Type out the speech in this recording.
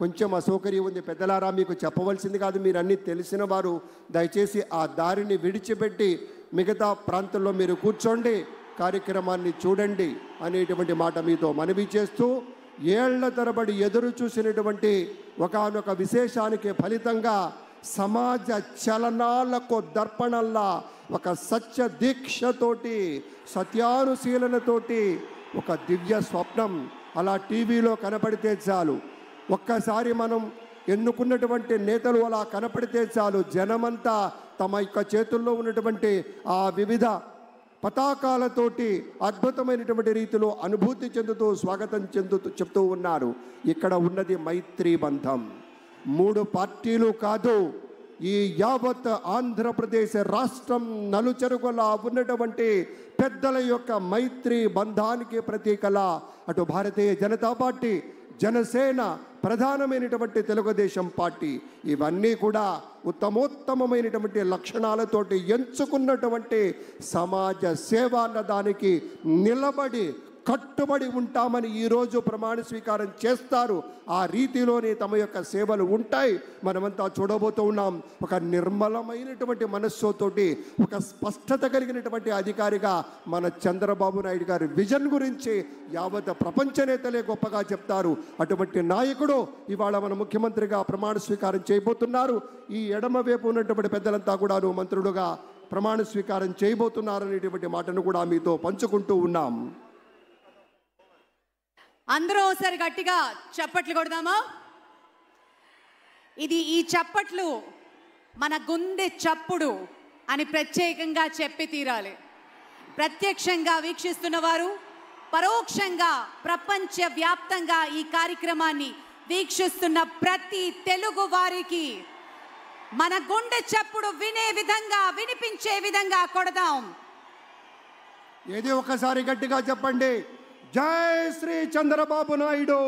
కొంచెం అసౌకర్యం ఉంది పెద్దలారా, మీకు చెప్పవలసింది కాదు, మీరు అన్నీ తెలిసిన వారు. దయచేసి ఆ దారిని విడిచిపెట్టి మిగతా ప్రాంతంలో మీరు కూర్చోండి, కార్యక్రమాన్ని చూడండి అనేటువంటి మాట మీతో మనవి చేస్తూ, ఏళ్ల తరబడి ఎదురు చూసినటువంటి ఒకానొక విశేషానికి ఫలితంగా సమాజ చలనాలకు దర్పణల్లా ఒక సత్య దీక్షతోటి, సత్యానుశీలనతోటి ఒక దివ్య స్వప్నం అలా టీవీలో కనపడితే చాలు, ఒక్కసారి మనం ఎన్నుకున్నటువంటి నేతలు అలా కనపడితే చాలు, జనమంతా తమ యొక్క చేతుల్లో ఉన్నటువంటి ఆ వివిధ పతాకాలతోటి అద్భుతమైనటువంటి రీతిలో అనుభూతి చెందుతూ స్వాగతం చెప్తూ ఉన్నారు. ఇక్కడ ఉన్నది మైత్రీ బంధం. 3 పార్టీలు కాదు, ఈ యావత్ ఆంధ్రప్రదేశ్ రాష్ట్రం నలుచెరుగులా ఉన్నటువంటి పెద్దల యొక్క మైత్రీ బంధానికి ప్రతీకలా అటు భారతీయ జనతా పార్టీ, జనసేన, ప్రధానమైనటువంటి తెలుగుదేశం పార్టీ ఇవన్నీ కూడా ఉత్తమోత్తమైనటువంటి లక్షణాలతోటి ఎంచుకున్నటువంటి సమాజ సేవ అన్నదానికి నిలబడి కట్టుబడి ఉంటామని ఈరోజు ప్రమాణ స్వీకారం చేస్తారు. ఆ రీతిలోనే తమ యొక్క సేవలు ఉంటాయి. మనమంతా చూడబోతూ ఉన్నాం. ఒక నిర్మలమైనటువంటి మనస్సుతోటి, ఒక స్పష్టత కలిగినటువంటి అధికారిగా మన చంద్రబాబు నాయుడు గారి విజన్ గురించి యావత్ ప్రపంచ నేతలే గొప్పగా చెప్తారు. అటువంటి నాయకుడు ఇవాళ మన ముఖ్యమంత్రిగా ప్రమాణ స్వీకారం చేయబోతున్నారు. ఈ ఎడమ వైపు ఉన్నటువంటి పెద్దలంతా కూడాను మంత్రులుగా ప్రమాణ స్వీకారం చేయబోతున్నారనేటువంటి మాటను కూడా మీతో పంచుకుంటూ ఉన్నాం. అందరూ ఒకసారి గట్టిగా చప్పట్లు కొడదామా? ఈ చప్పట్లు మన గుండె చప్పుడు అని ప్రత్యేకంగా చెప్పి తీరాలి. ప్రత్యక్షంగా వీక్షిస్తున్న వారు, పరోక్షంగా ప్రపంచ వ్యాప్తంగా ఈ కార్యక్రమాన్ని వీక్షిస్తున్న ప్రతి తెలుగు వారికి మన గుండె చప్పుడు వినే విధంగా, వినిపించే విధంగా కొడదాం. ఏది ఒకసారి గట్టిగా చెప్పండి, జై శ్రీ చంద్రబాబు నాయుడు.